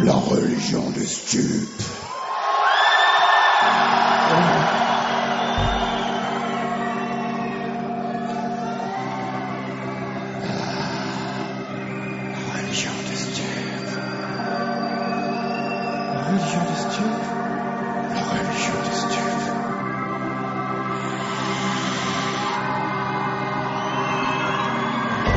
La religion des stupes. Religion des stupes. La religion des stupes. La religion des stupes.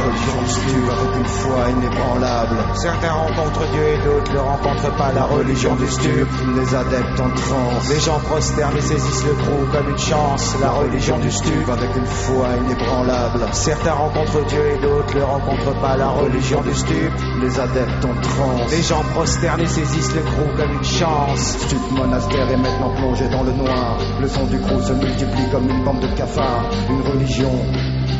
Religion des stupes avec une foi inébranlable. Certains rencontrent Dieu et d'autres ne rencontrent pas. La religion des stupes. Les adeptes en transe. Les gens prosternent et saisissent le trou comme une chance. La religion du stup avec une foi inébranlable. Certains rencontrent Dieu et d'autres ne rencontrent pas. La religion du stup. Les adeptes en transe. Les gens prosternent et saisissent le trou comme une chance. Stup monastère est maintenant plongé dans le noir. Le son du crew se multiplie comme une bande de cafards. Une religion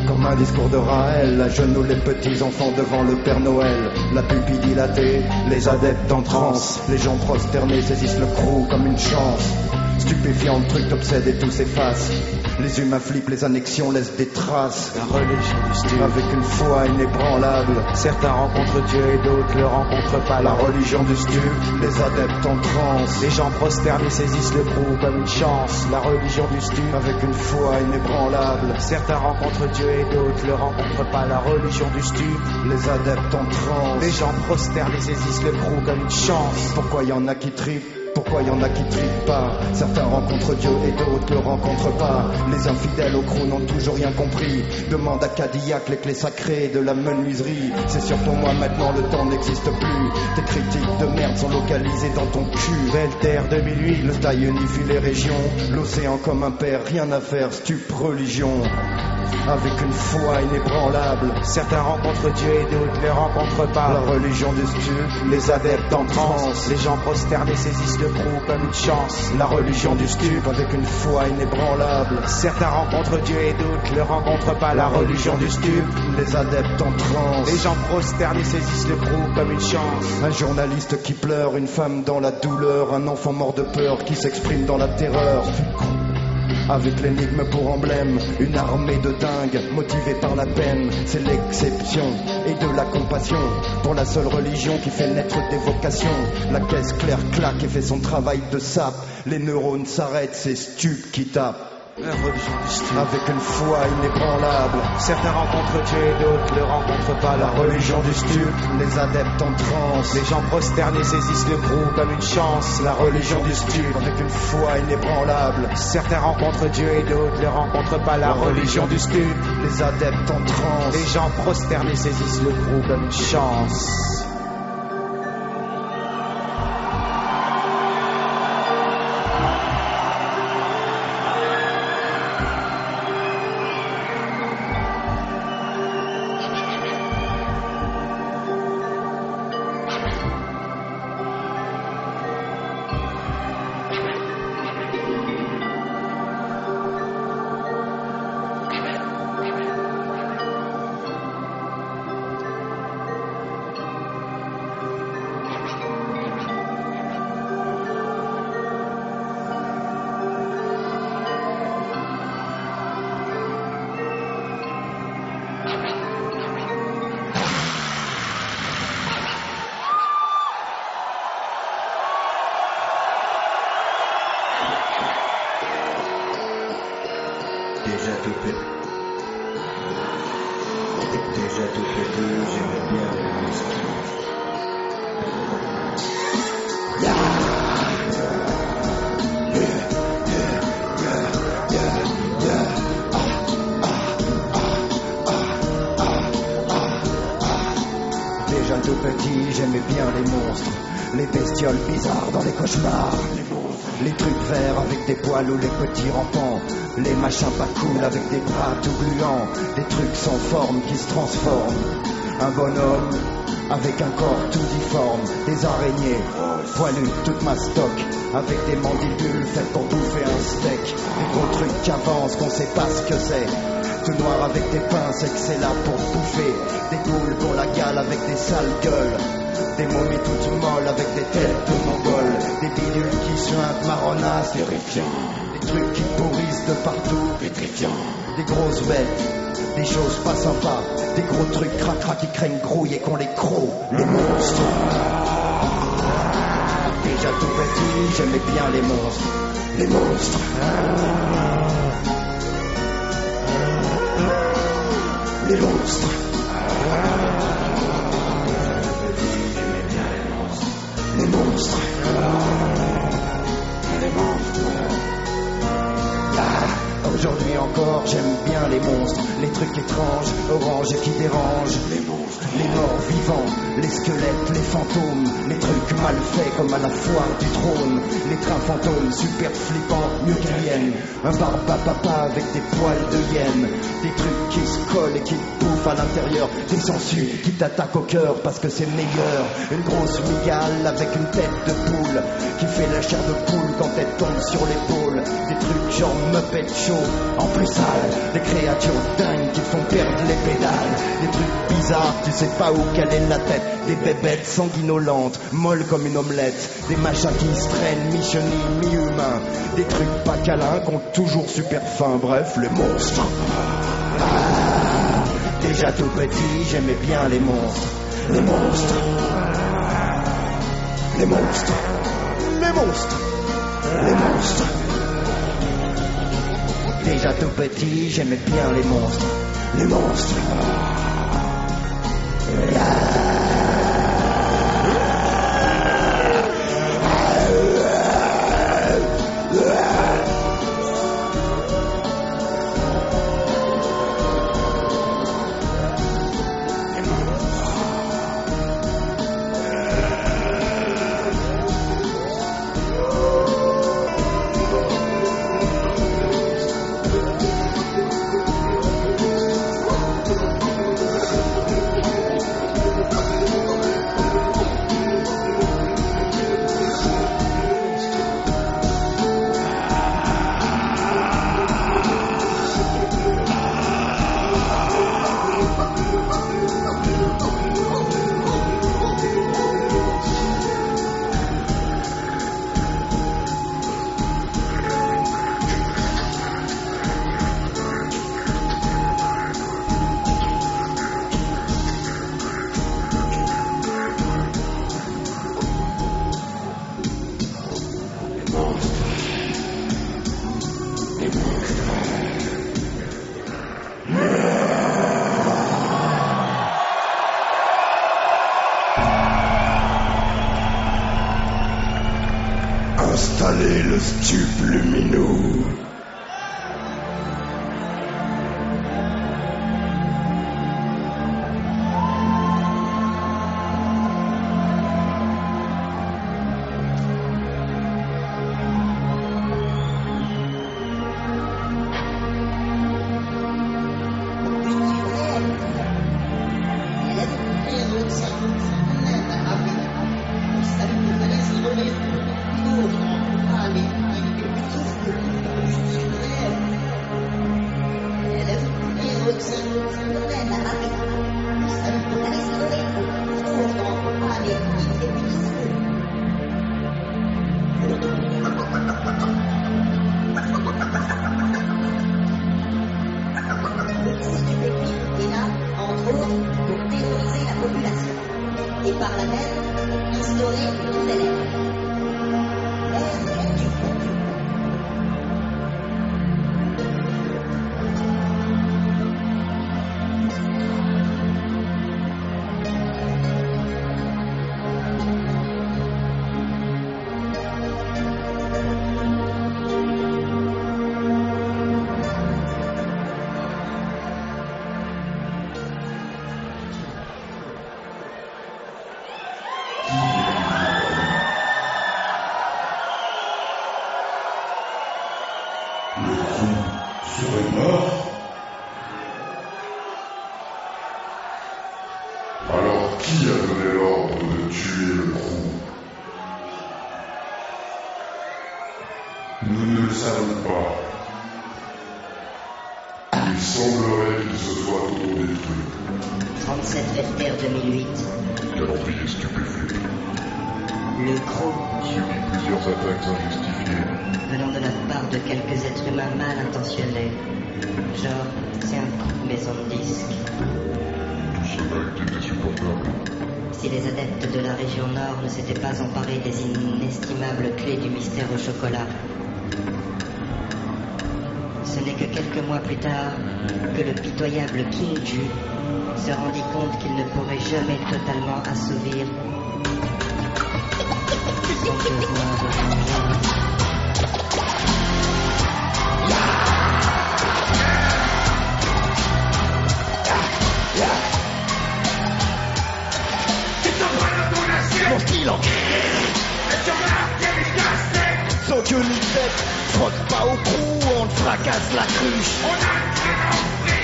comme un discours de Raël, à genoux les petits enfants devant le Père Noël. La pupille dilatée, les adeptes en transe. Les gens prosternés saisissent le crew comme une chance. Stupéfiant, le truc t'obsède et tout s'efface. Les humains flippent, les annexions laissent des traces. La religion du stup avec une foi inébranlable. Certains rencontrent Dieu et d'autres ne rencontrent pas. La religion du stup, les adeptes en transe. Les gens prosternés saisissent le trou comme une chance. La religion du stup avec une foi inébranlable. Certains rencontrent Dieu et d'autres ne rencontrent pas. La religion du stup, les adeptes en transe. Les gens prosternés saisissent le trou comme une chance. Pourquoi y en a qui tripent? Pourquoi y en a qui tripent pas? Certains rencontrent Dieu et d'autres le rencontrent pas. Les infidèles au crew n'ont toujours rien compris. Demande à Cadillac les clés sacrées de la menuiserie. C'est sûr pour moi maintenant le temps n'existe plus. Tes critiques de merde sont localisées dans ton cul. Belle terre 2008. Le taille unifie les régions. L'océan comme un père, rien à faire, stup religion. Avec une foi inébranlable. Certains rencontrent Dieu et d'autres ne rencontrent pas. La religion des stupes, les adeptes en transe. Les gens prosternés saisissent le trou comme une chance. La religion du stup avec une foi inébranlable. Certains rencontrent Dieu et d'autres ne rencontrent pas. La religion du stup, les adeptes en transe. Les gens prosternés saisissent le trou comme une chance. Un journaliste qui pleure, une femme dans la douleur, un enfant mort de peur qui s'exprime dans la terreur. Avec l'énigme pour emblème, une armée de dingues motivée par la peine. C'est l'exception et de la compassion pour la seule religion qui fait naître des vocations. La caisse claire claque et fait son travail de sape. Les neurones s'arrêtent, c'est stup qui tape. La religion du stup avec une foi inébranlable. Certains rencontrent Dieu et d'autres ne rencontrent pas. La religion du stup, les adeptes en transe. Les gens prosternés saisissent le trou comme une chance. La religion du stup avec une foi inébranlable. Certains rencontrent Dieu et d'autres ne rencontrent pas. La religion du stup, les adeptes en transe. Les gens prosternés saisissent le trou comme une chance. Déjà tout pété, j'aimais bien les monstres. Déjà tout petit, j'aimais bien les monstres. Les bestioles bizarres dans les cauchemars. Les trucs verts avec des poils ou les petits rampants. Les machins pas cool avec des bras tout gluants. Des trucs sans forme qui se transforment. Un bonhomme avec un corps tout difforme. Des araignées poilues toute ma stock. Avec des mandibules faites pour bouffer un steak. Des gros trucs qui avancent qu'on sait pas ce que c'est. Tout noir avec des pinces et que c'est là pour bouffer. Des goules pour la gale avec des sales gueules. Des momies toutes molles avec des têtes de mongols. Des bidules qui suintent marronnasses. Terrifiant. Des trucs qui pourrissent de partout. Pétrifiant. Des grosses bêtes. Des choses pas sympas. Des gros trucs cracra qui craignent grouille et qu'on les crocs. Les monstres. Déjà tout petit, j'aimais bien les monstres. Les monstres. Les monstres. Les monstres. Les monstres. Aujourd'hui encore, j'aime bien les monstres, les trucs étranges, oranges et qui dérangent. Les monstres, les morts vivants, les squelettes, les fantômes, les trucs mal faits comme à la foire du trône. Les trains fantômes super flippants, mieux qu'aliens. Un barbapapa avec des poils de hyène. Des trucs qui se collent et qui te bouffent à l'intérieur. Des sangsues qui t'attaquent au cœur parce que c'est meilleur. Une grosse migale avec une tête de poule qui fait la chair de poule quand elle tombe sur l'épaule. Des trucs genre Muppet Show en plus sale. Des créatures dingues qui font perdre les pédales. Des trucs bizarres, tu sais pas où caler la tête. Des bébêtes sanguinolentes, molles comme une omelette. Des machins qui se traînent, mi-chenilles, mi-humains. Des trucs pas câlins qui ont toujours super faim. Bref, les monstres. Déjà tout petit, j'aimais bien les monstres. Les monstres. Les monstres. Les monstres. Les monstres. Déjà tout petit, j'aimais bien les monstres. Les monstres. Installez le stup lumineux. Et par la même, instaurer une nouvelle ère. L'ère du futur. Le crew serait mort? Alors qui a donné l'ordre de tuer le crew? Nous ne le savons pas. Il semblerait qu'il se soit autodétruit. 37 Fester 2008. Calendrier stupéfait. Le gros, Subit plusieurs attaques injustifiées. venant de la part de quelques êtres humains mal intentionnés. Genre, tiens, maison de disques. Tout cela était insupportable. si les adeptes de la région Nord ne s'étaient pas emparés des inestimables clés du mystère au chocolat. Ce n'est que quelques mois plus tard que le pitoyable King Ju se rendit compte qu'il ne pourrait jamais totalement assouvir son besoin de vengeance. Mon style en sans queue ni tête, frotte pas au cou, on te fracasse la cruche.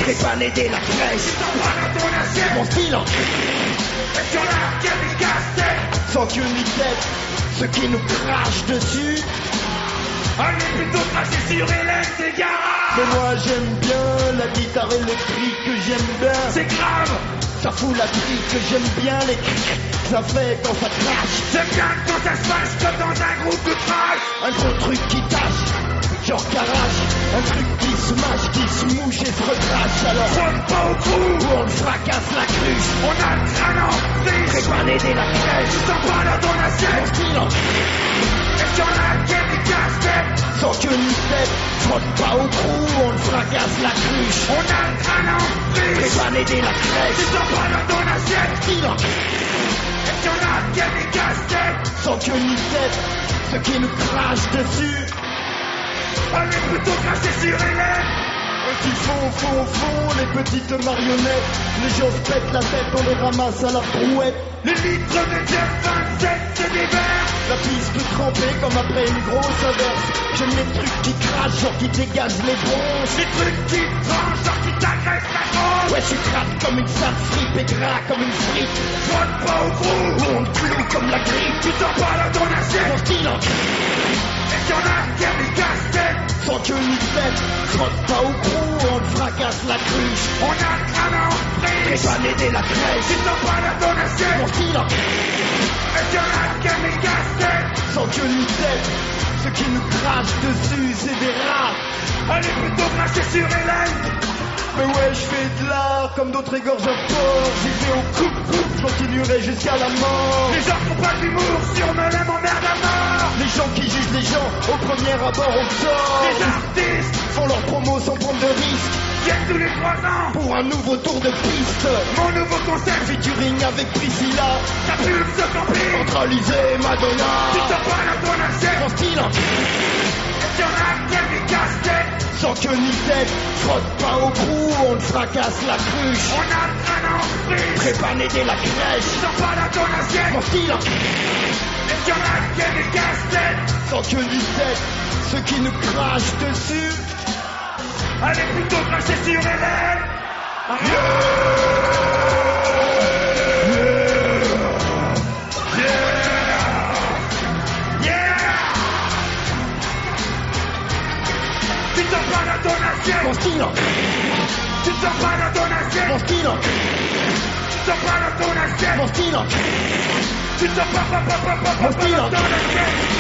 Prépané dès la crèche. Mon style en sans queue ni tête, ceux qui nous crachent dessus. Allez plutôt cracher sur Hélène, c'est garage. Mais moi j'aime bien la guitare électrique, que j'aime bien. C'est grave. Ça fout la trique, que j'aime bien les crics, ça fait quand ça crache. J'aime bien quand ça se passe comme dans un groupe de trash. Un gros truc qui tâche, genre garage. Un truc qui se mâche, qui se mouche et se recrache. Alors Frotte pas au cou, où on le fracasse la cruche. on a le crâne en friche. Prépané dès la crèche. Tu sens pas dans ton Mon assiette. style en Et y'en a qui aiment les casse-têtes. sans queue ni tête, frotte pas au cou, on le fracasse la cruche. On a le crâne en friche. Prépané dès la Tu crèche. sens pas dans ton assiette. Style en Et y'en a qui aiment les casse-têtes. sans queue ni tête, ceux qui nous crachent dessus. Allez plutôt cracher sur Hélène. Qui font les petites marionnettes. Les gens se pètent la tête, on les ramasse à la brouette. Les litres de Jeff 27, c'est des verres. La piste trempée comme après une grosse averse. J'aime les trucs qui crachent, genre qui dégagent les bronzes. Les trucs qui tranchent, genre qui t'agressent la grosse. Ouais, je suis crade comme une sale fripe et gras comme une frite. Frotte pas au cou, Où on te cloue comme la grippe. tu sens pas dans ton assiette. Mon style en Et y'en a qui aiment les casse-têtes. sans queue ni tête, frotte pas au cou, on te fracasse la cruche. On a le crâne en friche. Prépané dès la Tu crèche. sens pas dans ton assiette. Mon style en Et y'en a qui aiment les casse-têtes. sans queue ni tête, ceux qui nous crachent dessus, c'est des rats. Allez plutôt cracher sur Hélène. Mais ouais, je fais de l'art comme d'autres égorgent un porc. J'y vais au coupe-coupe, je continuerai jusqu'à la mort. Les gens font pas d'humour sur Melun m'emmerde à mort. Les gens qui jugent les gens, au premier abord on sort. Les artistes Font leur promo sans prendre de risque. viennent tous les 3 ans. Pour un nouveau tour de piste. Mon nouveau concept, Featuring avec Priscilla. ta pub se compile. Centralisé Madonna. Tu sens pas dans ton assiette. Mon style en Et y'en a qui aiment les casse-têtes. sans queue ni tête. Frotte pas au cou, on te fracasse la cruche. On a le crâne en friche. Prépané dès la crèche. Tu sens pas dans ton assiette. Mon style en Et y'en a qui aiment les casse-têtes. sans queue ni tête. Ceux qui nous crachent dessus. Allez plutôt cracher sur Hélène. Tu sens pas dans ton assiette. Mon style en Tu sens pas dans ton assiette. mon style en Tu sens pas dans ton assiette. mon style en Tu sens pas Mon style, dans hein. ton assiette.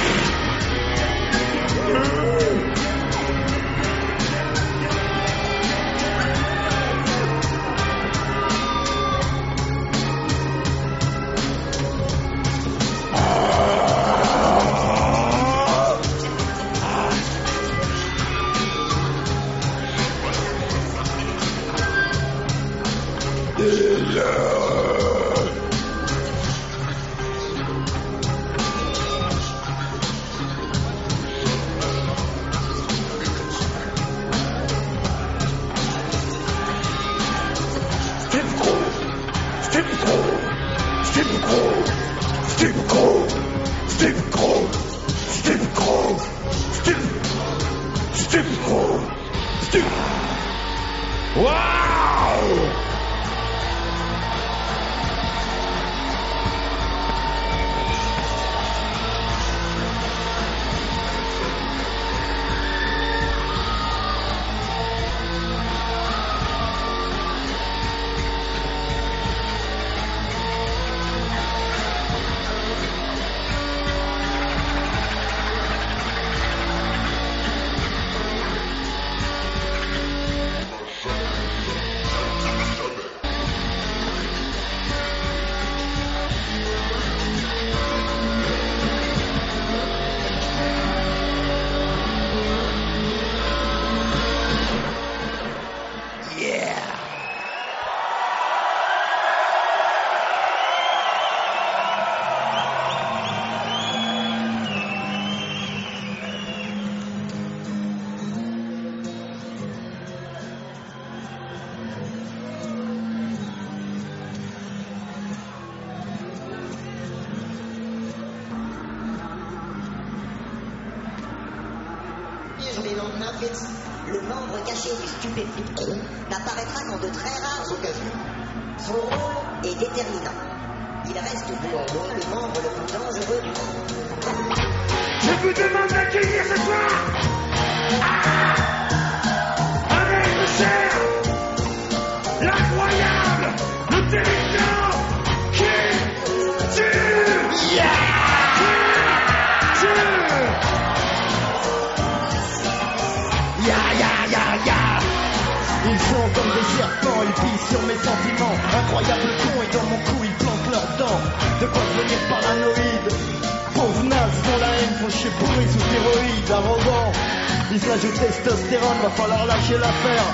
sous les lendemains, Fritz. Le membre caché du Stupéflip Crew n'apparaîtra qu'en de très rares occasions. Son rôle est déterminant. Il reste pour nous le membre le plus dangereux du groupe. Je vous demande d'accueillir ce soir avec le cher, l'incroyable, le terrifiant, qui tue. Ils sont comme des serpents, ils pissent sur mes sentiments. Incroyable con et dans mon cou ils plantent leurs dents. De quoi devenir paranoïde. Pauvres nazes dont la haine font chier pourris sous stéroïdes. Arrogants, ils s'ajoutent testostérone, va falloir lâcher l'affaire.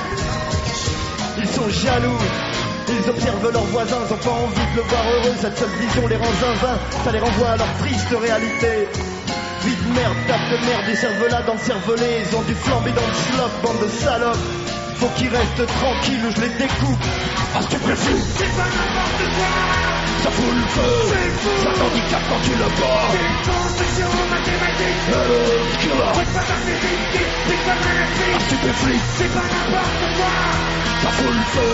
Ils sont jaloux, ils observent leurs voisins, ils ont pas envie de le voir heureux. Cette seule vision les rend zinzin, ça les renvoie à leur triste réalité. Vie de merde, tape de merde, des cervelas dans le cervelet. Ils ont du flambé dans le schlock, bande de salopes. Faut qu'ils restent tranquilles ou je les découpe. Ah, tu préfères, C'est pas n'importe quoi. ça fout le feu, ça t'handicape quand tu le portes. C'est une construction mathématique. C'est pas ta physique, c'est pas magnifique. Ah, tu préfères, C'est pas n'importe quoi. ça fout le feu,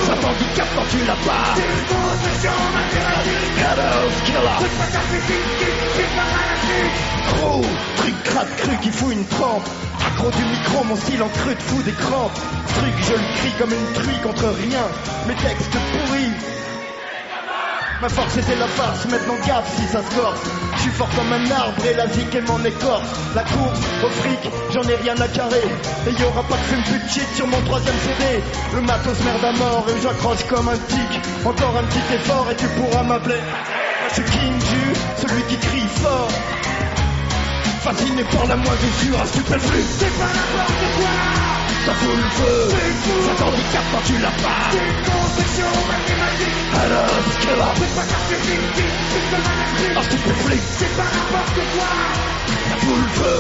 ça t'handicape quand tu la pars. C'est une construction mathématique. C'est pas ta physique, c'est pas magnifique. Gros, truc crade cru qui fout une trempe. Accro du micro, mon style en creux de fou des crampes. Ce truc, je le crie comme une truie contre rien. Mes textes pourris. Ma force était la farce, maintenant gaffe si ça se corse. Je suis fort comme un arbre et la zik et mon écorce. La course au fric, j'en ai rien à carrer. Et y'aura pas de fume plus de shit sur mon 3ème CD. Le matos merde à mort et j'accroche comme un tic. Encore un petit effort et tu pourras m'appeler. Je suis King Ju, celui qui crie fort. Fasciné par la moisissure, un stupéflux. C'est pas n'importe quoi. Ça fout le feu, ça t'handicape quand tu la pars. C'est une construction mathématique. Alors, killer, C'est pas ta physique, c'est pas magnifique. un stupéflux. C'est pas n'importe quoi. Ça fout le feu,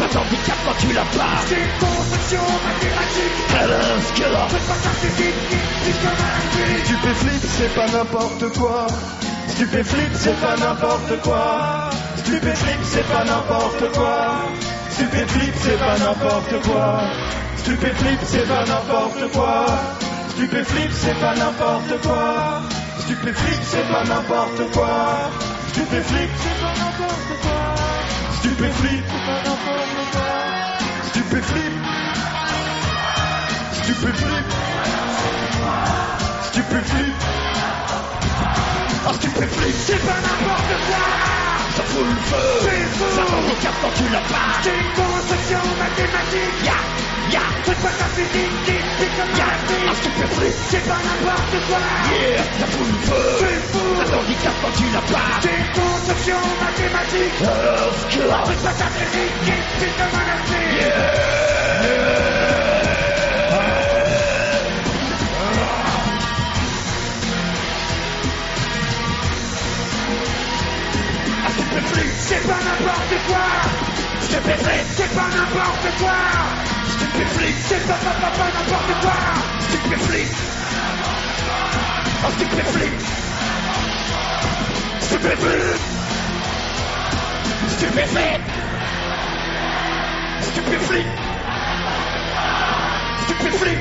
ça t'handicape quand tu la pars. C'est une construction mathématique. Alors, killer, C'est pas ta physique, c'est pas magnifique. stupéflip, c'est pas n'importe quoi. Stupéflip, c'est pas n'importe quoi. Stupéflip, c'est pas n'importe quoi. Stupéflip, c'est pas n'importe quoi. Stupéflip, c'est pas n'importe quoi. Stupéflip, c'est pas n'importe quoi. Stupéflip, c'est pas n'importe quoi. Stupéflip, c'est pas n'importe quoi. Stupéflip, c'est pas n'importe quoi. Stupéflip. Stupéflip. Stupéflip. Ah, stupéflip. C'est pas n'importe quoi. Ça fout le feu, ça t'handicape quand tu la pars. C'est une construction mathématique. C'est pas ta physique, c'est pas magnifique. Un stupéflip, C'est pas n'importe quoi. ça fout le feu, ça t'handicape quand tu la pars. C'est une construction mathématique. Alors, killer, C'est pas ta physique, c'est pas magnifique. C'est pas n'importe quoi. stupéflip, C'est pas n'importe quoi. stupéflip, C'est pas n'importe quoi. stupéflip. Un stupéflip, stupéflip, stupéflip, stupéflip, stupéflip,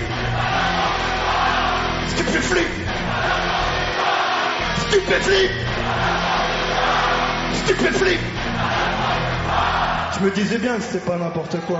stupéflip, stupéflip, stupéflip. Je me disais bien que c'était pas n'importe quoi.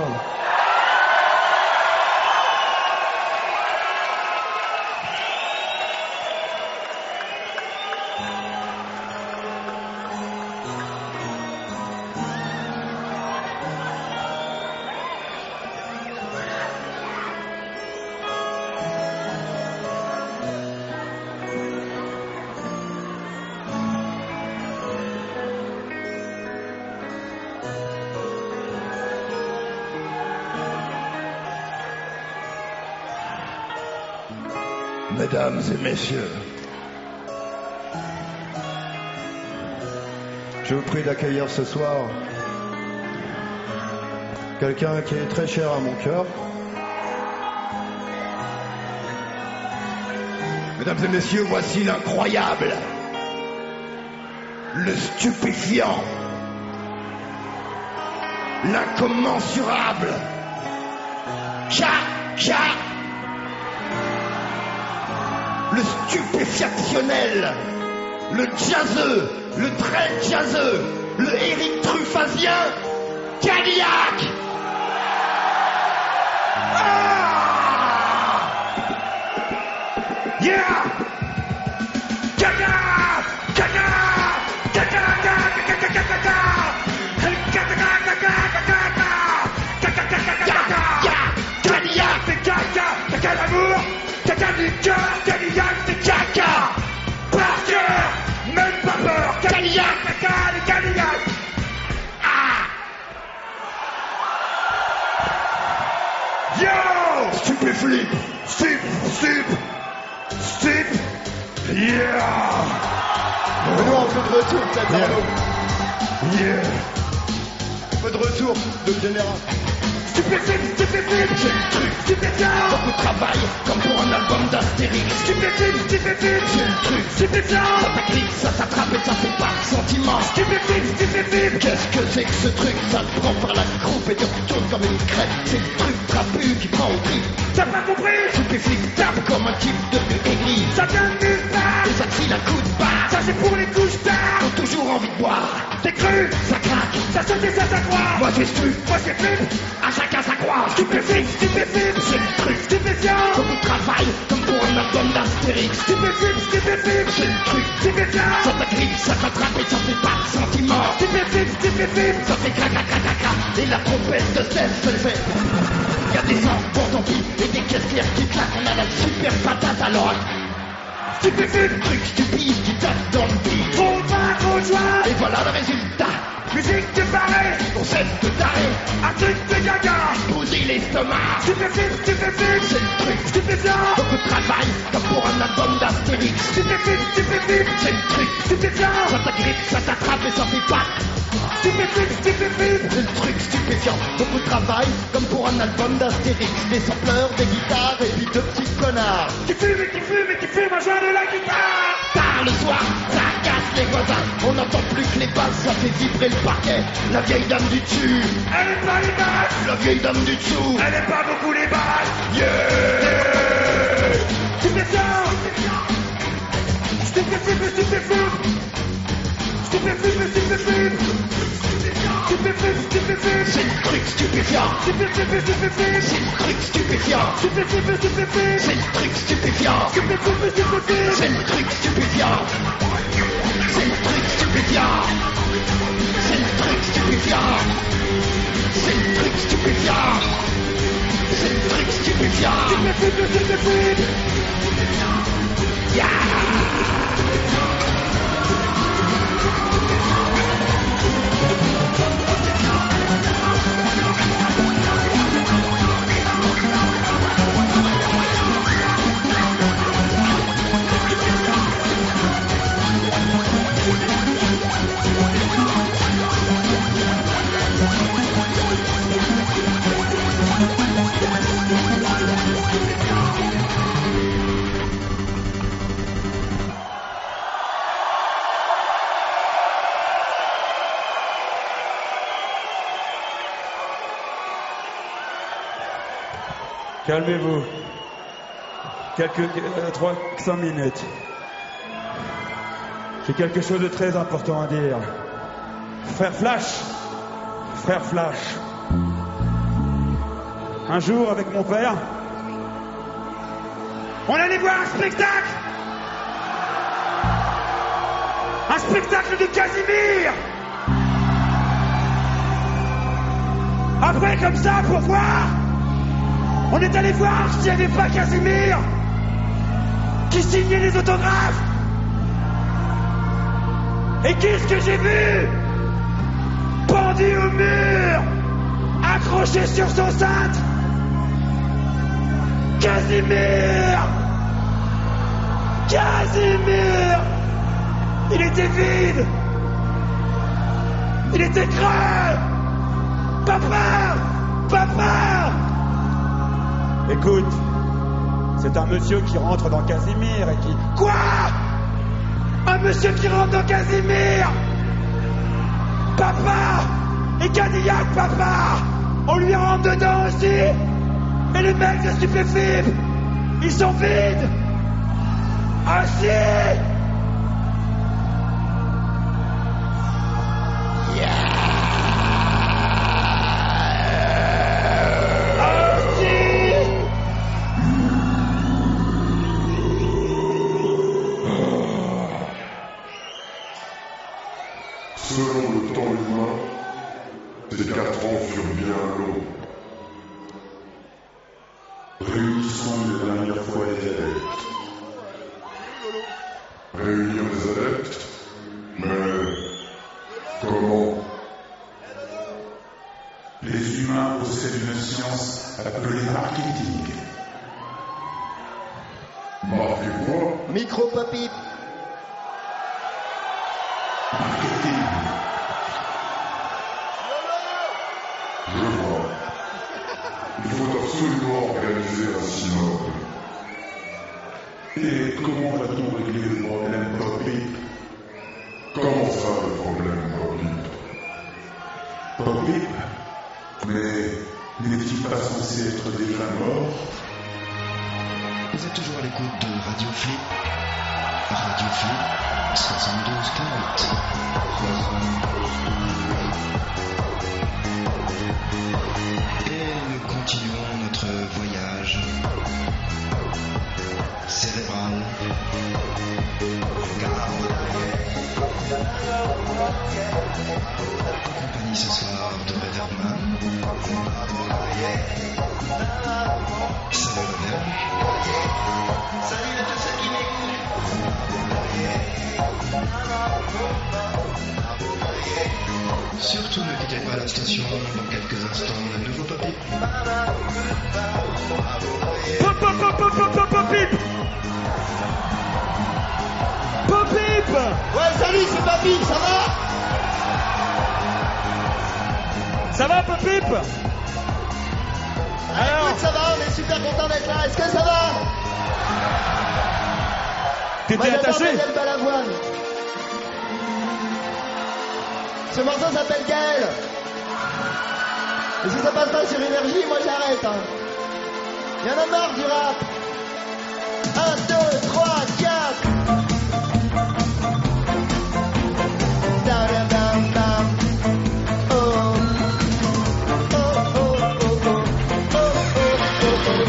Mesdames et messieurs, je vous prie d'accueillir ce soir quelqu'un qui est très cher à mon cœur. Mesdames et messieurs, voici l'incroyable, le stupéfiant, l'incommensurable. K. Le stupéfiationnel, le jazzeux, le très jazzeux, le Eric Truffazien, Cadillac. Yeah! Gaga! Caca d'amour, caca du cœur, Cadillac, c'est caca. Par cœur, même pas peur, Cadillac, caca, les Cadillac. Yo! Stupéflip, stip. Yeah! Benoît, un peu de retour, peut-être, Arnaud. Yeah! Un peu de retour, de général. Stupéflip, C'est le truc, stupéfiant! beaucoup de travail, comme pour un album d'Astérix. Stupéflip, C'est le truc, stupéfiant! ça t'agrippe, ça t'attrape et ça fait pas de sentiment. Stupéflip! Qu'est-ce que c'est que ce truc? Ça te prend par la croupe et te retourne comme une crête. C'est le truc trapu qui prend au trip. T'as pas compris? Stupéflip tape comme un type devenu aigri. Ça vient de nulle part! Et ça te file un coup de barre. Ça c'est pour les couches tard! T'as toujours envie de boire. T'es cru? Ça craque, Ça saute et ça s'accroît! moi j'ai su. Moi c'est flip! À chacun sa croix. Stupéflip! C'est le truc, Stupéfiant! beaucoup de travail, comme pour un album d'Astérix. Stupéflip! C'est le truc, Stupéfiant! ça t'agrippe, ça t'attrape et ça fait pas de sentiment. Stupéflip! Ça fait craca. Et la trompette de Steph se le fait. Y'a des gens, bon tant pis, et des caissières qui claquent. On a la super patate alors. Stupéflip! Truc stupide qui tape dans le beat. Trop pas, trop de joie! Et voilà le résultat. Musique de barré! Concept de taré, Un truc de gaga! poser l'estomac. Stupéflip! C'est le truc, Stupéfiant! beaucoup de travail, comme pour un album d'Astérix. Stupéflip! C'est le truc, Stupéfiant! ça t'agrippe, ça t'attrape et ça fait pas. Stupéflip! C'est le truc stupéfiant, beaucoup de travail, comme pour un album d'Astérix. Des sampleurs, des guitares et puis deux petits connards. Qui fume et qui fume un joint de la guitare! Tard le soir, ça casse les voisins. On n'entend plus que les basses, ça fait vibrer le parquet. La vieille dame du dessus, Elle est pas les basses! la vieille dame du dessous. Elle est pas beaucoup les basses! Yeah! Stupéfiant! Stupéflip! Stupéflip! C'est le truc stupéfiant. Stupéflip! C'est le truc stupéfiant. Stupéflip! C'est le truc stupéfiant. C'est le truc stupéfiant. C'est le truc stupéfiant. C'est le truc stupéfiant. C'est le truc stupéfiant. C'est le truc stupéfiant. C'est le truc stupéfiant. Calmez-vous. 5 minutes. J'ai quelque chose de très important à dire. Frère Flash. Un jour, avec mon père, On allait voir un spectacle! Un spectacle de Casimir! Après, comme ça, pour voir, on est allé voir s'il n'y avait pas Casimir qui signait les autographes. Et qu'est-ce que j'ai vu? Pendu au mur, accroché sur son cintre, Casimir! Il était vide! Il était creux! Papa! écoute, c'est un monsieur qui rentre dans Casimir et qui... Quoi? Un monsieur qui rentre dans Casimir? Papa! Et Cadillac, papa, on lui rentre dedans aussi. Et les mecs de Stupéfib, ils sont vides. Ah si. Selon le temps humain, ces 4 ans furent bien longs. Réunissons les dernières fois les adeptes. Réunir les adeptes? Mais comment? Les humains possèdent une science appelée marketing. Marquez quoi? Micro-papy. Marketing. Je vois. Il faut absolument organiser un synode. Et comment va-t-on régler le problème Poppy? Comment ça, le problème, Poppy? Poppy? Mais n'est-il pas censé être déjà mort? Vous êtes toujours à l'écoute de Radio Flip. Radio Flip 72 40. Et nous continuons notre voyage cérébral. En compagnie ce soir de Reverman. Salut Reverb. Salut à tous ceux qui m'écoutent. Surtout ne quittez pas la station, dans quelques instants, le nouveau Poppy. Pop, pop, pop, pop, pop, pop, Popip. Popip. Ouais, salut, c'est Papy, ça va? Ça va, Popip? Alors, Écoute, ça va, on est super content d'être là. Est-ce que ça va? t'étais attaché? Daniel Balavoine. Ce morceau s'appelle Gaël. Et si ça passe pas sur Énergie, moi j'arrête. Hein. Y'en a marre du rap. 1, 2, 3, 4. Dam, dam, dam. Oh. Oh, oh, oh, oh. Oh, oh, oh, oh.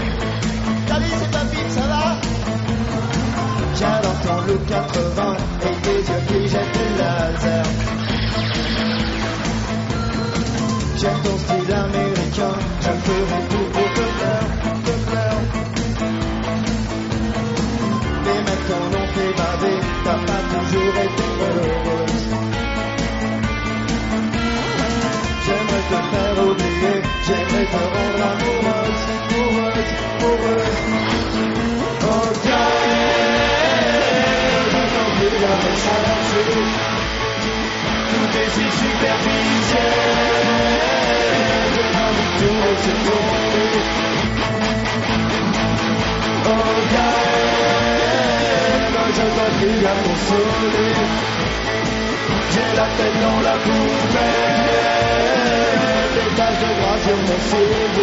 Salut, c'est Papy, ça va? J'adore ton look 80 et tes yeux qui jettent du laser. J'aime ton style américain, je ferai tout pour te plaire. Les mecs t'en ont fait baver, t'as pas toujours été heureuse. J'aimerais te faire oublier, j'aimerais te rendre amoureuse. Oh tout est si superficiel. J'ai envie de tout laisser tomber. Oh Gaël, je dois plus la consoler. J'ai la tête dans la poubelle, des taches de gras sur mon CV.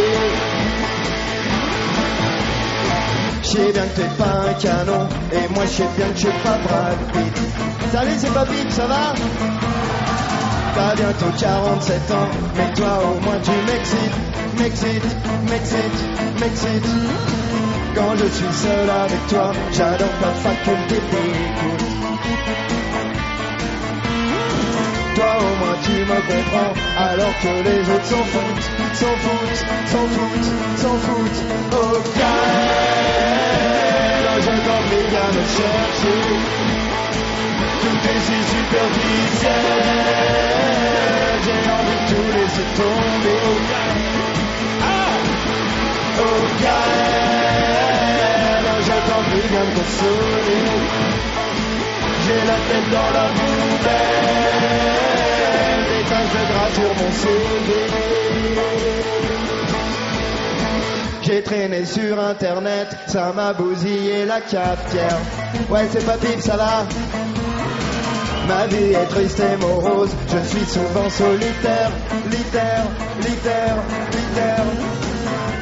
Je sais bien que t'es pas un canon, et moi je sais bien que je suis pas Brad Pitt. Salut, c'est Papy, ça va? T'as bientôt 47 ans, mais toi au moins tu m'excites. Quand je suis seul avec toi, j'adore ta faculté d'écoute. Toi au moins tu me comprends, alors que les autres s'en foutent. Oh Gaël, je t'envie bien me chercher. Tout est si superficiel, j'ai envie de tout laisser tomber. Oh Gaël, je t'envie bien me consoler. J'ai la tête dans la poubelle, des taches de gras sur mon CV. J'ai traîné sur internet, ça m'a bousillé la cafetière. Ouais, c'est Papy, ça va? Ma vie est triste et morose, je suis souvent solitaire. Litère.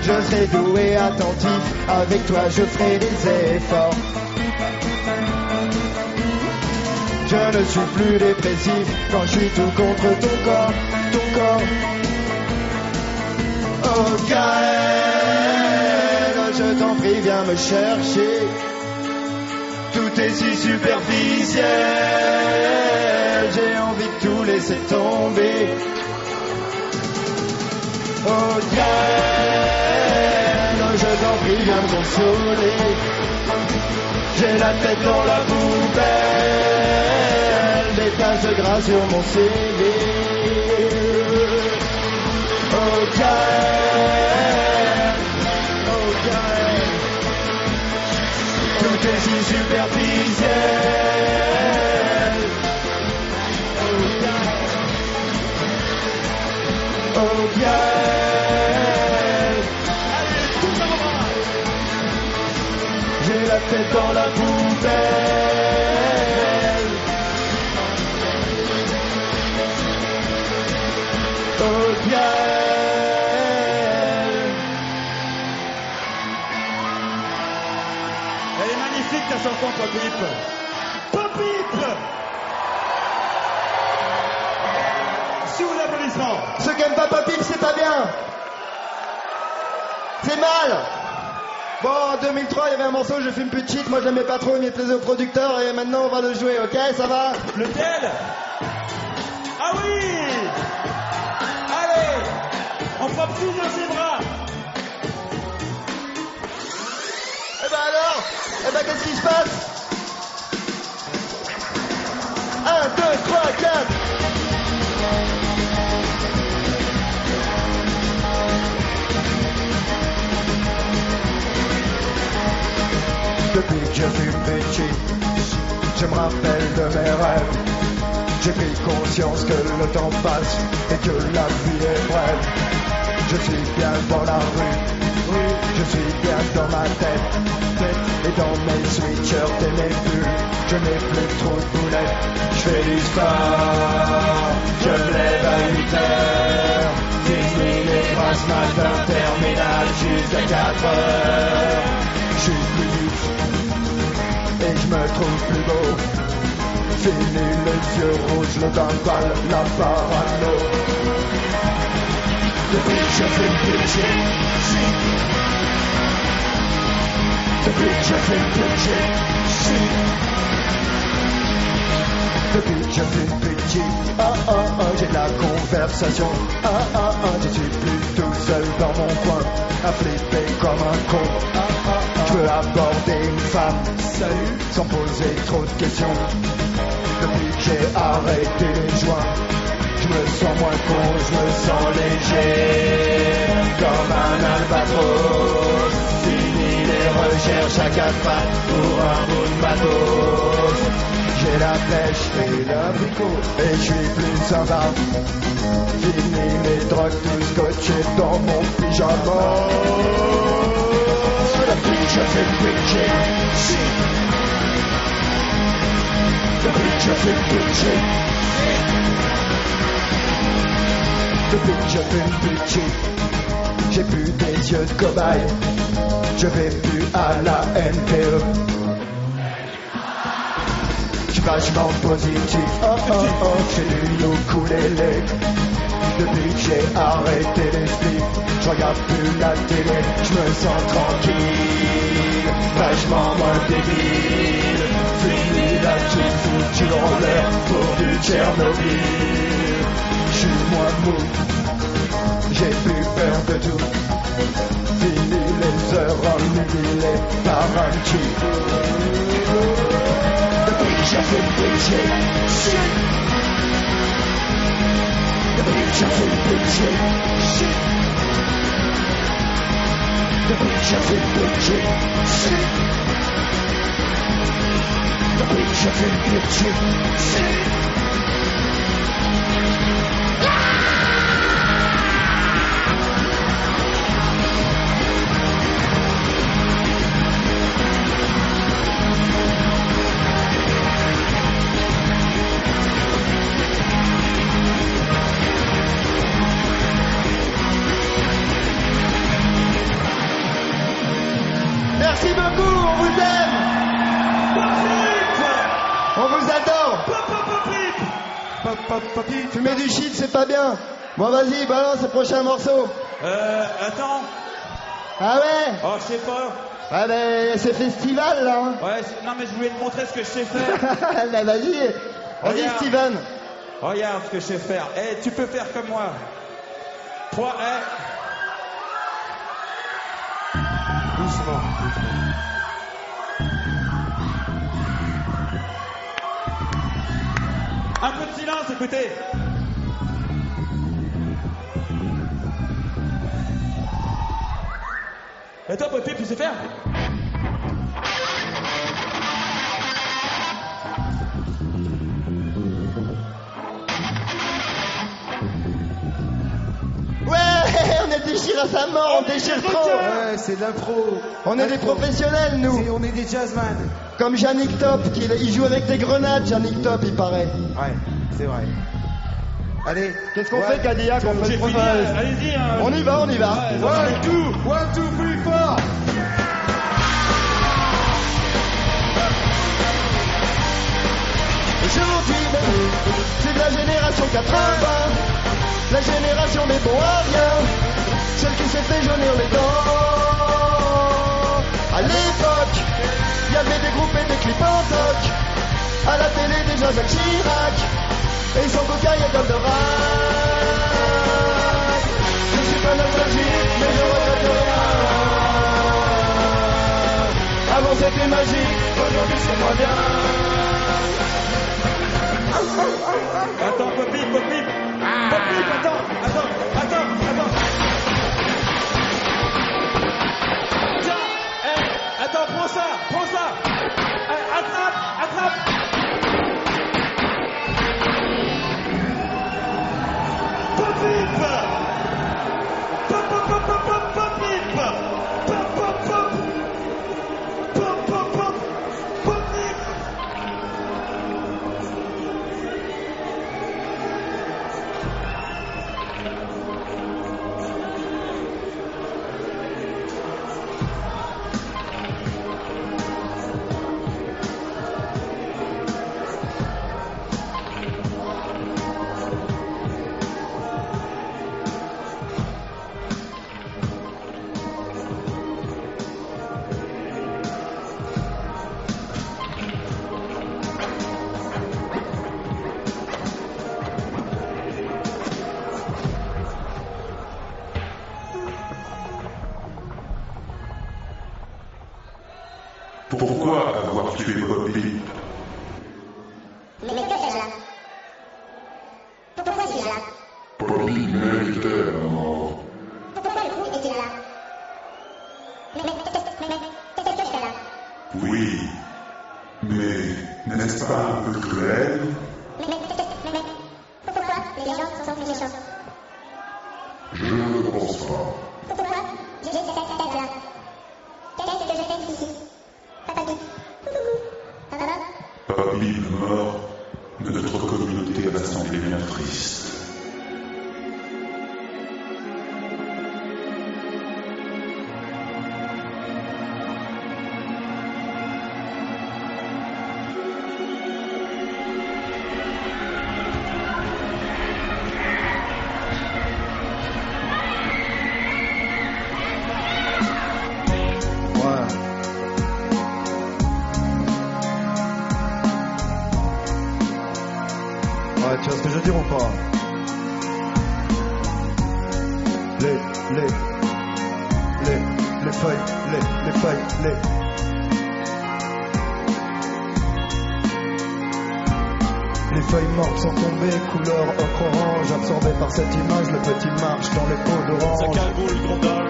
Je serai doux et attentif, avec toi je ferai des efforts. Je ne suis plus dépressif quand je suis tout contre ton corps. Oh Gaël, je t'en prie, viens me chercher. Tout est si superficiel, j'ai envie de tout laisser tomber. Oh Gaël, je t'en prie, viens me consoler. J'ai la tête dans la poubelle, des taches de gras sur mon CV. Oh Gaël, tout est si superficiel. Oh Gaël, j'ai la tête dans la poubelle. Oh Gaël. Elle est magnifique ta chanson, Popip. Popip. Sous l'applaudissement. Ceux qui aiment pas Popip, c'est pas bien. C'est mal. Bon, en 2003, il y avait un morceau, je fume plus de shit, moi je l'aimais pas trop, il m'est plaisir au producteur, et maintenant on va le jouer, ok, ça va? Lequel? Ah oui. Allez, on frappe tous dans ses bras. Eh ben alors, qu'est-ce qui se passe? 1, 2, 3, 4. Depuis que je fume petit, je me rappelle de mes rêves. J'ai pris conscience que le temps passe et que la vie est brève. Je suis bien dans la rue, je suis bien dans ma tête. Et dans mes sweatshirts et mes pulls, je n'ai plus trop de boulettes. Je fais du sport, je me lève à 8 heures. Fini les grasses matin, terminal jusqu'à 4 heures. Je suis plus vite et je me trouve plus beau. Fini les yeux rouges, le dentale, la parano. Depuis que je fume plus de shit. Depuis que je fume plus de shit. Depuis que je fume plus de shit. J'ai de la conversation. Je suis plus tout seul dans mon coin, à flipper comme un con. Je veux aborder une femme, salut, sans poser trop de questions. Depuis que j'ai arrêté les joints, je me sens moins con, je me sens léger, comme un albatros. Fini les recherches à 4 pattes pour un bout de matos. J'ai la pêche et l'abricot, et je suis plus sympa. Fini les drogues, tout scotché dans mon pyjama. Depuis que je fais plus de shit. Depuis que je fais plus de shit. Depuis que je fume plus de shit, j'ai plus des yeux de cobaye. Je vais plus à la NPE. J'suis vachement positif. J'ai du ukulélé. Depuis que j'ai arrêté les flics, je regarde plus la télé. Je me sens tranquille, vachement moins débile. Fini la petite fouture en l'air pour du Tchernobyl. J'suis moins mou, j'ai plus peur de tout. Fini les heures ennuyées par un cheat. Depuis que j'ai fait plus de shit. Depuis que j'ai fait plus de shit. Depuis que j'ai fait plus de shit. Depuis que j'ai fait plus de shit. Papy. Fumer du shit, c'est pas bien. Bon, vas-y, balance le prochain morceau. Attends. Ah ouais? Oh, je sais pas. Ah ben, c'est festival, là. Hein. Ouais, non, mais je voulais te montrer ce que je sais faire. Ben, vas-y. Vas-y, Regarde. Steven. Regarde ce que je sais faire. Eh, tu peux faire comme moi. 3, Doucement. Un peu de silence, écoutez. Et toi, Poppy, tu sais faire? Ouais, on est déchiré à sa mort, on déchire trop. Ouais, c'est de l'impro. On est des professionnels, nous. On est des jazzman. Comme Yannick Top, il joue avec des grenades, Yannick Top, il paraît. Ouais, c'est vrai. Allez. Qu'est-ce qu'on fait, Cadillac? On fait J'ai le fini, prophète. allez-y. Hein. On y va. One, two, 3, 4. Aujourd'hui, c'est de la génération 80, la génération des bons à rien, celle qui s'est fait jaunir les dents. À l'époque, il y avait des groupes et des clips en toc, à la télé déjà Jacques Chirac, et son coca et Goldorak. Je suis pas nostalgique, mais je regrette rien. Avant c'était magique, aujourd'hui c'est moins bien. Attends, Poppy. Poppy, attends. Tiens, attends, prends ça. Attrape. Poppy. Pourquoi avoir tué Poppy? Mais que fais-je là? Pourquoi suis-je là? Poppy méritait la mort. Pourquoi le coup est-il là? Mais qu'est-ce que je fais là? Oui, mais n'est-ce pas un peu cruel? Mais pourquoi les gens sont plus méchants? Je ne pense pas. Pourquoi j'ai cette tête-là? Qu'est-ce que je fais ici? Papi. Papa. Poppy mort, notre communauté va sembler bien triste. Ouais, tu vois ce que je veux dire ou pas? Les feuilles, les feuilles, les feuilles mortes sont tombées, couleur ocre-orange, absorbées par cette image, le petit marche dans les pots d'orange.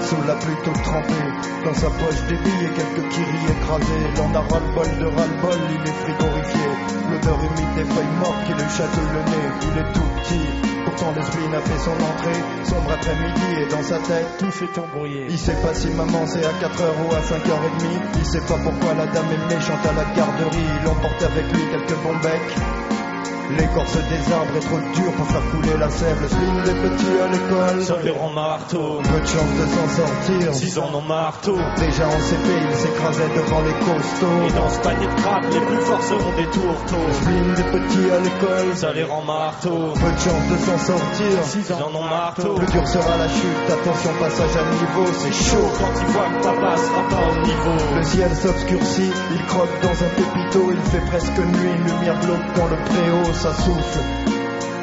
Sous la pluie toute trempée, dans sa poche des billes et quelques kiris écrasés. L'on a ras-le-bol de ras-le-bol, il est frigorifié. L'odeur humide des feuilles mortes qui lui chatouille le nez. Il est tout petit, pourtant l'esprit n'a fait son entrée. Sombre après-midi et dans sa tête tout s'est embrouillé. Il sait pas si maman c'est à 4h ou à 5h30. Il sait pas pourquoi la dame est méchante à la garderie. Il emporte avec lui quelques bons becs. L'écorce des arbres est trop dure pour faire couler la sève. Le spleen des petits à l'école, ça les rend marteau. Peu de chance de s'en sortir. S'ils en ont marteau. Déjà en CP, ils s'écrasaient devant les costauds. Et dans ce panier de crabe, les plus forts seront des tourteaux. Le spleen des petits à l'école, ça les rend marteau. Peu de chance de s'en sortir. S'ils en ont marteau. Plus dur sera la chute, attention passage à niveau. C'est chaud quand ils voient que papa sera pas au niveau. Le ciel s'obscurcit, il croque dans un pépito. Il fait presque nuit, une lumière glauque dans le préau, ça souffle.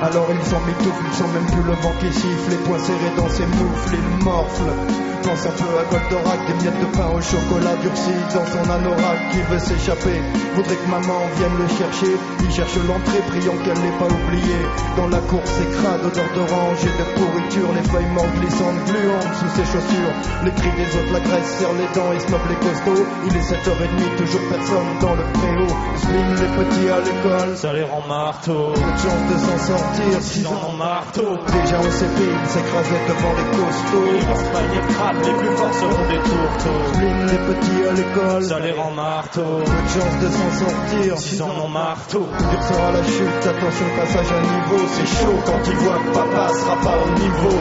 Alors ils s'en m'étouffent, ils sont même plus le vent qui siffle. Les poings serrés dans ses moufles, il morfle. Pense un peu à Goldorak, des miettes de pain au chocolat durci dans son anorak. Qui veut s'échapper, voudrait que maman vienne le chercher. Il cherche l'entrée, priant qu'elle l'ait pas oublié. Dans la course, c'est crade, odeur d'orange et de pourriture. Les feuilles mortes glissantes, gluantes sous ses chaussures. Les cris des autres, la graisse serre les dents et snob les costauds. Il est 7h30, toujours personne dans le préau. Spleen les petits à l'école, ça les rend marteau. Peu de chance de s'en sortir, s'ils en ont marteau. Déjà au CP, il s'écrasait devant les costauds. Et dans ce panier de crabe, les plus forts seront des tourteaux. Spleen les petits à l'école, ça les rend marteau. Peu de chance de s'en sortir, s'ils en ont marteau. Dur sera la chute, attention passage à niveau. C'est chaud quand il voit que papa sera pas au niveau.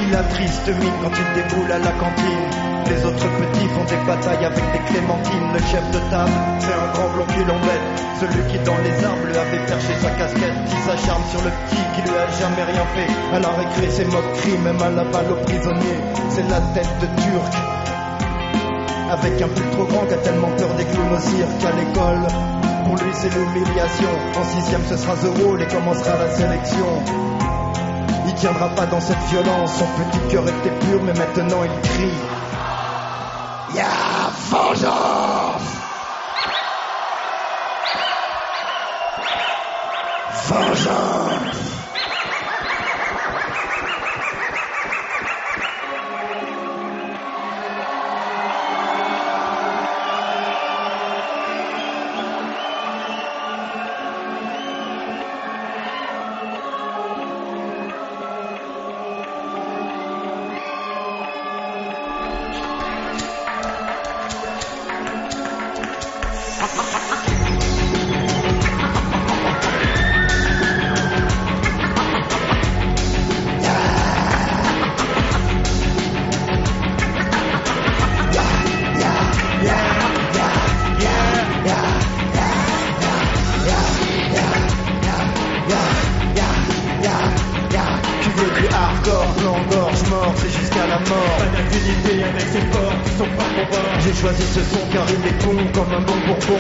Il a triste mine quand il déboule à la cantine. Les autres petits font des batailles avec des clémentines. Le chef de table, c'est un grand blond qui l'embête. Celui qui dans les arbres lui avait perché sa casquette. Qui s'acharne sur le petit qui lui a jamais rien fait. À la récré c'est moquerie, même à la balle aux prisonniers. C'est la tête de Turc, avec un pull trop grand qui a tellement peur des clowns au cirque. À l'école, pour lui c'est l'humiliation. En 6ème ce sera The Wall et commencera la sélection. Il tiendra pas dans cette violence, son petit cœur était pur, mais maintenant il crie. Y'a vengeance! Vengeance! J'ai choisi ce son car il est bon comme un bon bourbon.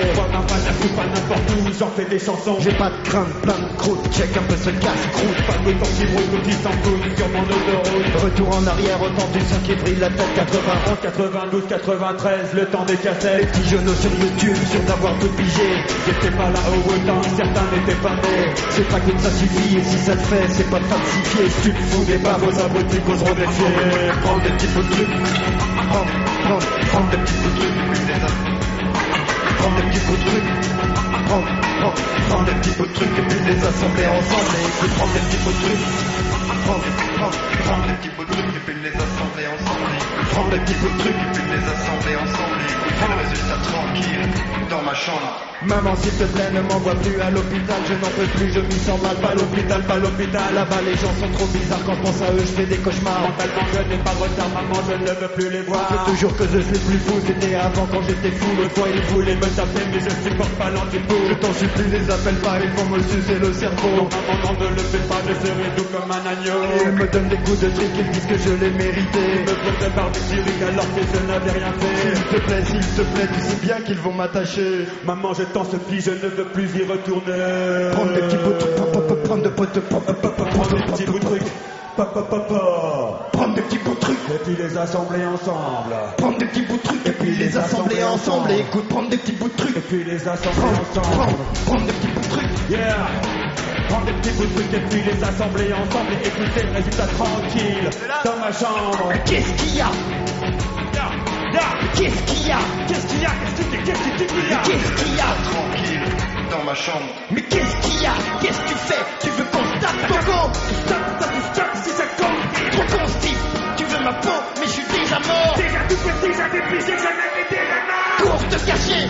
Pas n'importe où, j'en fais des chansons. J'ai pas de crainte, plein de croûte, check un peu ce casse-croûte. Pas de temps qui brûle, qui s'encoule sur mon autoroute. Retour en arrière, autant du son qui brille la tête. 91, 92, 93, le temps des cassettes. Les petits jeunes sur YouTube, sûrs d'avoir tout pigé. J'étais pas là au temps, certains n'étaient pas nés. C'est pas que ça suffit, et si ça te fait, c'est pas de falsifier. Si tu te fous des bas, vos abrutis causeront des fiers. Prends des petits bouts de trucs. Prends des petits bouts de trucs. Prends des petits bouts de trucs. Prends des petits bouts de trucs et puis les assembler ensemble. Et puis prends des petits bouts de trucs. Prends des petits bouts de trucs et puis les assembler ensemble. Prends des petits bouts de trucs et puis les assembler ensemble. Et écoutez le résultat tranquille dans ma chambre. Maman s'il te plaît ne m'envoie plus à l'hôpital. Je n'en peux plus, je m'y sens mal. Pas l'hôpital, pas l'hôpital. Là-bas les gens sont trop bizarres. Quand je pense à eux je fais des cauchemars. Mentalement je n'ai pas de retard, maman je ne veux plus les voir. Je te jure que je suis plus fou. C'était avant quand j'étais fou. L'autre fois ils voulaient me taper mais je supporte pas l'antipo. Je t'en supplie les appelle pas, ils vont me sucer le cerveau. Non maman ne le fais pas, je serai doux comme un agneau. Ils me donnent des coups de trick, ils disent que je l'ai mérité. Ils me prennent par des lyriques alors que je n'avais rien fait. S'il te plaît, tu sais bien qu'ils vont m'attacher. Maman je t'en supplie, je ne veux plus y retourner. Prends des petits bouts de trucs, prends des petits bouts de trucs. Prends des petits bouts de trucs et puis les assembler ensemble. Prendre des petits bouts de trucs et puis les assembler ensemble. Et écoute, prendre des petits bouts de trucs et puis les assembler ensemble. Prendre des petits bouts de trucs. Yeah. Prendre des petits bouts de trucs et puis les assembler ensemble. Et écouter le résultat tranquille dans ma chambre. Qu'est-ce qu'il y a? Qu'est-ce qu'il y a? Qu'est-ce qu'il y a? Qu'est-ce qu'il y a? Tranquille, dans ma chambre. Mais qu'est-ce qu'il y a? Qu'est-ce que tu fais? Tu veux qu'on se tape, Coco? Stop, si ça compte. Trop con, Steve. Tu veux ma peau, mais je suis déjà mort. Déjà tout petit, j'avais pigé que j'avais été la mort. Cours te cacher.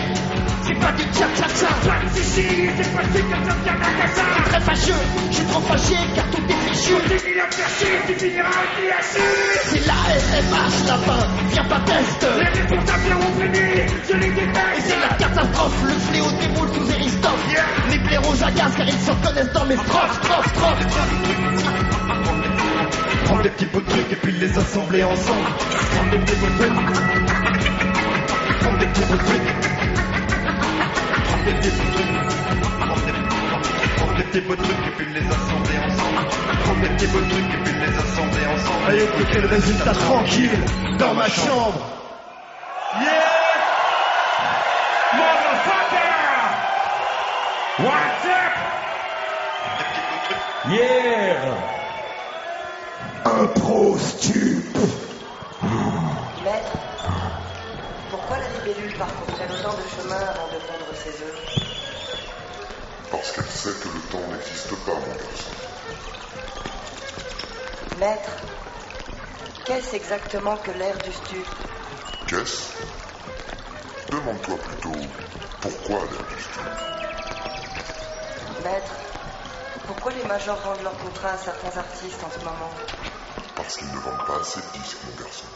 C'est pas du tcha-tcha-tcha. Pas de chichi, c'est pas si comme ça vient d'Akasa. C'est très fâcheux, je suis trop fâché car tout est fichu. Tu finiras de faire chier, tu finiras aussi à chier. C'est la SMH là-bas, viens pas test. Les responsables ont fini, je les déteste. Et c'est la catastrophe, le fléau déboule sous Eristoff. Les blaireaux agacent car ils se reconnaissent dans mes strophes. Prends des petits bouts de trucs et puis les assembler ensemble. Prends des petits bouts de trucs. Prends des petits bouts de trucs. Prends des petits bouts de trucs. Prends des petits bouts de trucs et puis les assembler ensemble. Prends des petits bouts de trucs et puis les assembler ensemble. Et écoutez le résultat tranquille dans ma chambre. Yeah! Motherfucker! What's up? Des petits bouts de trucs. Yeah! Un pro-stup. Maître, pourquoi la libellule parcourt-elle autant de chemin avant de pondre ses œufs? Parce qu'elle sait que le temps n'existe pas, mon garçon. Maître, qu'est-ce exactement que l'air du stup? Qu'est-ce? Demande-toi plutôt pourquoi l'air du stup. Maître, pourquoi les majors rendent leur contrat à certains artistes en ce moment? Parce qu'ils ne vendent pas assez de disques, mon garçon.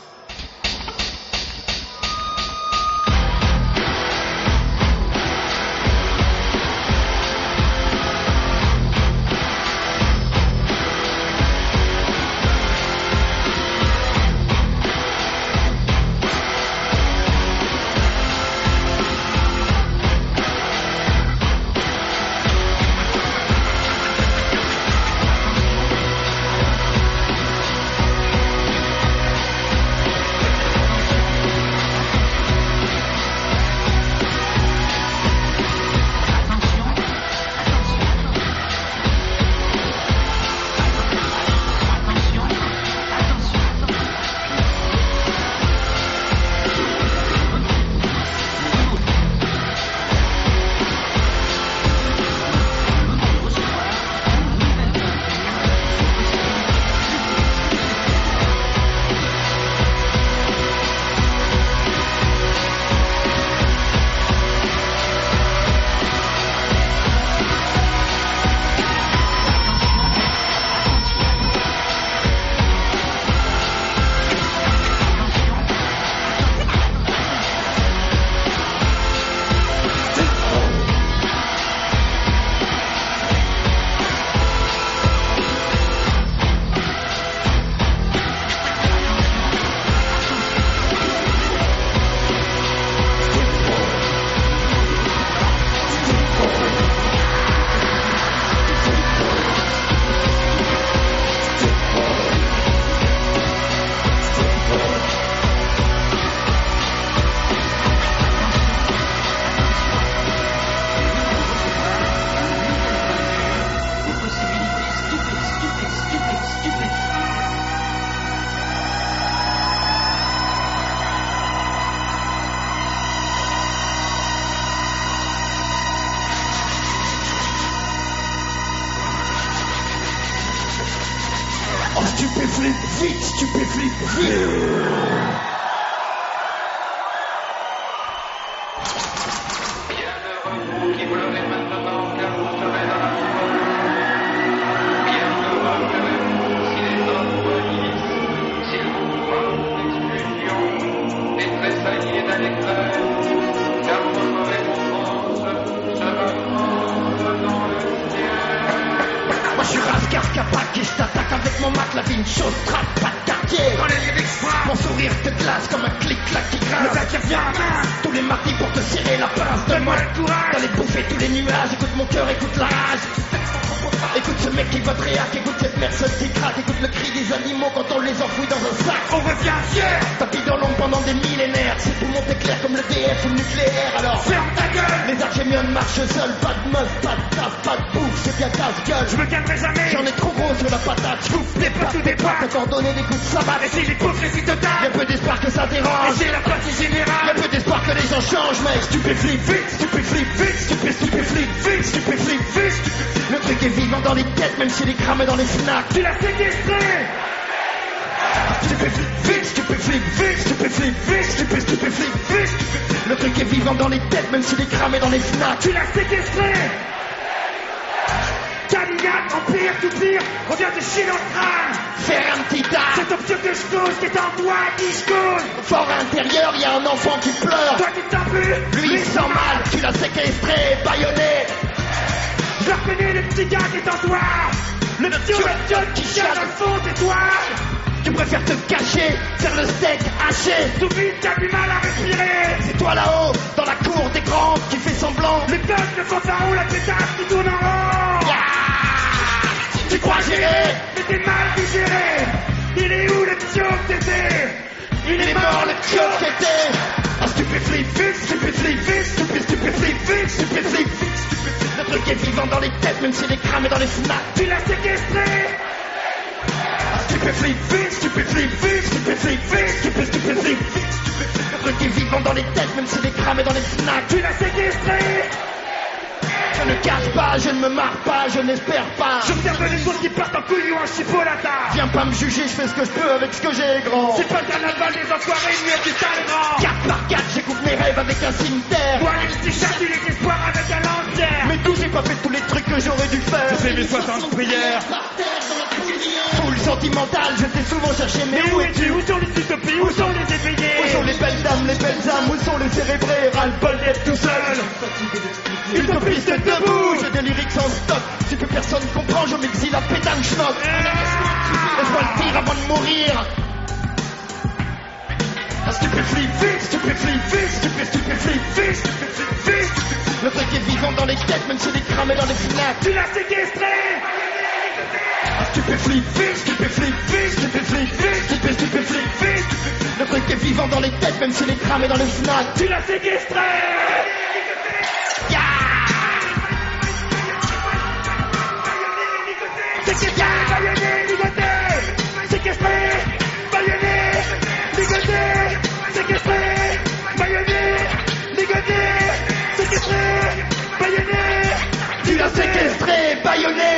Oh, stupéflip, vite, stupéflip, vite. Bienheureux qui pleurez maintenant, car vous serez dans la foule. Bienheureux pleurez-vous si les hommes venissent, s'ils vous voient en expulsion, et tressaillez d'allégresse, car votre récompense sera grande dans le ciel. Moi je suis Raskar Kapak et je t'attaque avec mon mat, la vie une chose, trappe, pas de quartier. Dans les lyrics frappent, mon sourire te glace comme un clic-clac qui grince. Le gars qui revient à main, tous les mardis pour te serrer la pince. Donne-moi le courage, d'aller bouffer tous les nuages, écoute mon cœur, écoute la rage. Écoute ce mec qui vote réac, écoute cette personne qui craque, écoute le cri des animaux quand on les enfouit dans un sac. On revient fier, tapis dans l'ombre pendant des millénaires. Ces poumons t'éclairent comme le DF ou le nucléaire. Alors ferme ta gueule. Les archémiones marchent seuls, pas de meuf, pas de taf, pas de bouffe, c'est bien casse-gueule. Je me calmerai jamais, j'en ai trop gros sur la patate. J'bouffe des pattes ou des pattes, encore donner des coups de sabbat. Et c'est l'hypocrisie totale, y'a peu d'espoir que ça dérange. Et c'est la partie générale, y'a peu d'espoir que les gens changent. Mec, stupéflip, vite, stupéflip, vite, stupéflip, vite, stupéflip, vite. Le truc est vivant dans les têtes, même s'il est cramé dans les FNAC. Tu l'as séquestré. Stupéflip, vite, stupéflip, vite, stupéflip, vite, stupéflip, vite. Le truc est vivant dans les têtes, même s'il est cramé dans les FNAC. Tu l'as séquestré. Calignac, Empire, tout pire, on vient de chier dans le crâne. Faire un petit tas. Cette option que je cause, qui est en toi, qui je cause. Fort intérieur, y a un enfant qui pleure. Toi qui t'en plus, lui il sent mal. Tu l'as séquestré, bâillonné. Je reconnais le petit gars qui est en toi. Le petit qui chiale dans le fond, c'est toi. Tu préfères te cacher, faire le steak haché. Tout vite, t'as du mal à respirer. C'est toi là-haut, dans la cour des grands, qui fait semblant. Les peuples, le fanfaron, la pétasse qui tourne en rond. Yeah. Tu crois gérer, mais t'es mal digéré. Il est où le pio que t'étais? Il est mort le pio que t'étais. Ah, stupéflip, vite, stupéflip, vite, stupéflip, vite, stupéflip, vite. Le truc est vivant dans les têtes, même s'il est cramé dans les FNAC. Tu l'as séquestré. Stupéflip, vite, stupéflip, vite, stupéflip, vite, stupéflip, vite. Le truc est vivant dans les têtes, même s'il est cramé dans les FNAC. Tu l'as séquestré. Je ne cache pas, je ne me marre pas, je n'espère pas. J'observe les choses qui partent en couille ou en chipolata. Viens pas me juger, je fais ce que je peux avec ce que j'ai, grand. C'est pas le carnaval des enfoirés, ni du talent. 4 par 4, j'écoute mes rêves avec un cimetière. Moi, les petits chats, tu les espoirs avec un lance-pierre. Mais d'où j'ai pas fait tous les trucs que j'aurais dû faire. J'ai fait mes 60 prières. Full sentimental, je t'ai souvent cherché, mais où es-tu? Où sont les utopies? Où sont les éveillés? Où sont les belles dames, les belles âmes? Où sont les cérébrés? Ras-le-bol d'être tout seul. Utopiste debout, j'ai des lyrics en stock. Si plus personne comprend, je m'exile à pétane schnock. Laisse-moi le dire avant de mourir. Stupéflip, vite, stupéflip, vite, stupéflip, vite, stupéflip, vite. Le truc est vivant dans les têtes, même s'il est cramé dans les FNAC. Tu l'as séquestré. Stupéflip, vite, stupéflip, vite, stupéflip, vite, stupéflip, vite. Le truc est vivant dans les têtes, même s'il est cramé dans les FNAC. Tu l'as séquestré. Séquestré, baïonné, ligoté. Séquestré, baïonné, ligoté. Séquestré, baïonné, ligoté. Séquestré, baïonné. Tu l'as séquestré, baïonné.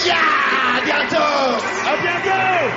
Ya, à bientôt. À bientôt.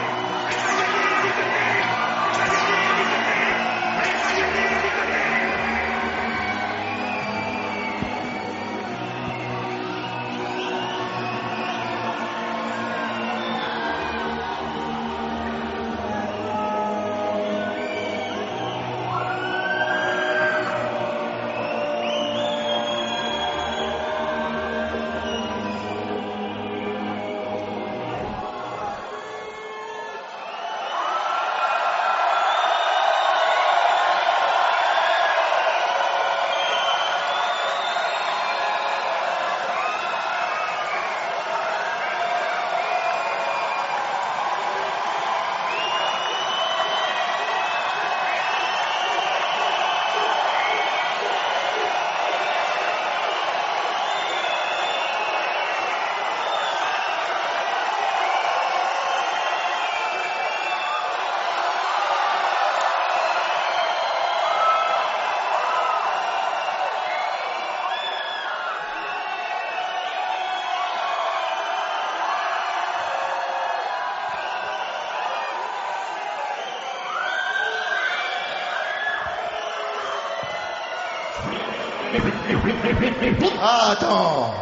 Ah, attends.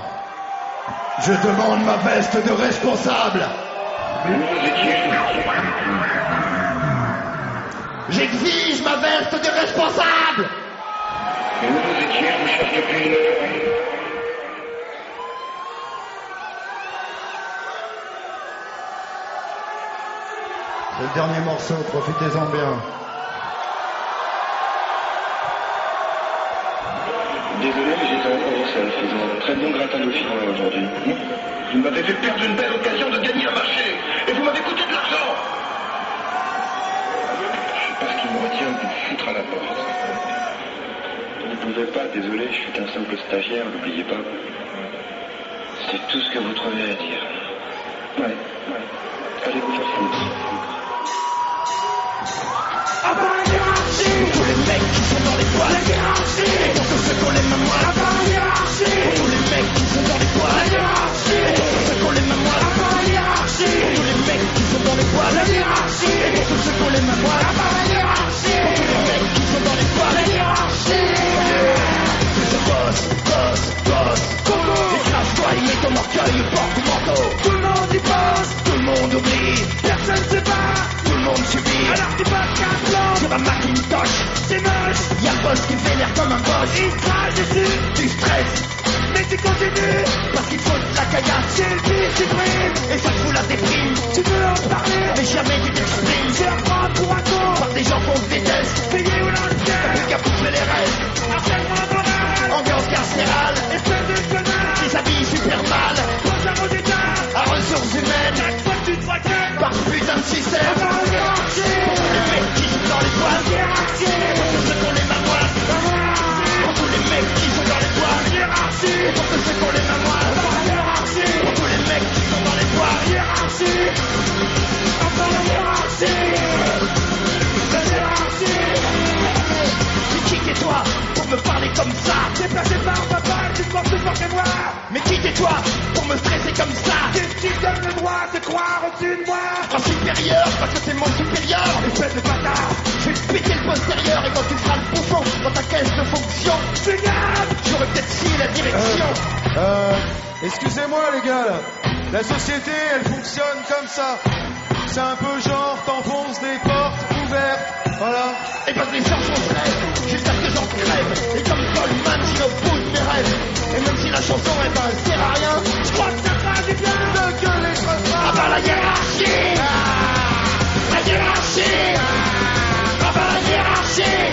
Je demande ma veste de responsable. J'exige ma veste de responsable. C'est le dernier morceau, profitez-en bien. Désolé, mais j'étais en provençal, faisant un très bon gratin dauphinois aujourd'hui. Vous m'avez fait perdre une belle occasion de gagner un marché, et vous m'avez coûté de l'argent. Je sais pas ce qui me retient de vous foutre à la porte. Vous ne pouvez pas, désolé, je suis qu'un simple stagiaire, n'oubliez pas. C'est tout ce que vous trouvez à dire. Ouais. Allez vous faire foutre. Ah bah la hiérarchie. Pour tous les mecs qui sont dans les poils, la hiérarchie. Et pour tous ceux qui ont les mains moites, ah bah la hiérarchie. Pour tous les mecs qui sont dans les poils, la hiérarchie. Et pour tous ceux qui ont les mains moites, ah bah la hiérarchie. Pour tous les mecs qui sont dans les poils, la hiérarchie. Et pour tous ceux qui ont les mains moites, ah bah la hiérarchie. Pour tous les mecs qui sont dans les poils, la hiérarchie. Boss, Coco. Écrase-toi et mets ton orgueil au porte du manteau. Tout le monde y pense, tout le monde oublie. Personne se bat, tout le monde subit. Alors tu passes qu'un plan sur un Macintosh. C'est moche, y'a le boss qui me vénère comme un boss. Il crache dessus, tu stresses, mais tu continues. Parce qu'il faut de la caillasse, c'est le pire qui brille. Et ça te fout la déprime, tu veux en parler, mais jamais tu t'exprimes. Tu vas prendre pour un con par des gens qu'on déteste. Payé ou l'ancien, t'as plus qu'à bouffer les restes. Appelle-moi banal, ambiance carcérale. Espèce de connard, qui s'habille super mal. Pense à vos états, à ressources humaines. Chaque fois que tu te fracasses par putain de système. Pour tous les mecs qui sont dans les poils, pour tous ceux qui ont les mains moites, pour tous les mecs qui sont dans les poils, pour tous ceux qui ont les mains moites, pour tous les mecs qui sont dans les poils, enfin la hiérarchie. Mais qui t'es-toi pour me parler comme ça? Déplacé par papa, tu te portes plus fort que moi. Mais qui t'es-toi pour me stresser comme ça? Qu'est-ce qui te donne le droit de croire au-dessus de moi? En supérieur, parce que c'est mon supérieur. Espèce de bâtard, je vais te péter le postérieur. Et quand tu feras le bouchon dans ta caisse de fonction, génial, j'aurais peut-être scié la direction. Excusez-moi les gars là. La société elle fonctionne comme ça. C'est un peu genre t'enfonces des portes ouvertes. Voilà. Et quand les gens sont rêves, jusqu'à ce que j'en crève. Et comme Goldman, j'ai au bout de mes rêves. Et même si la chanson elle sert à rien, je crois que ça va du bien. De gueuler je me ah bah la hiérarchie. La hiérarchie. Ah bah la hiérarchie.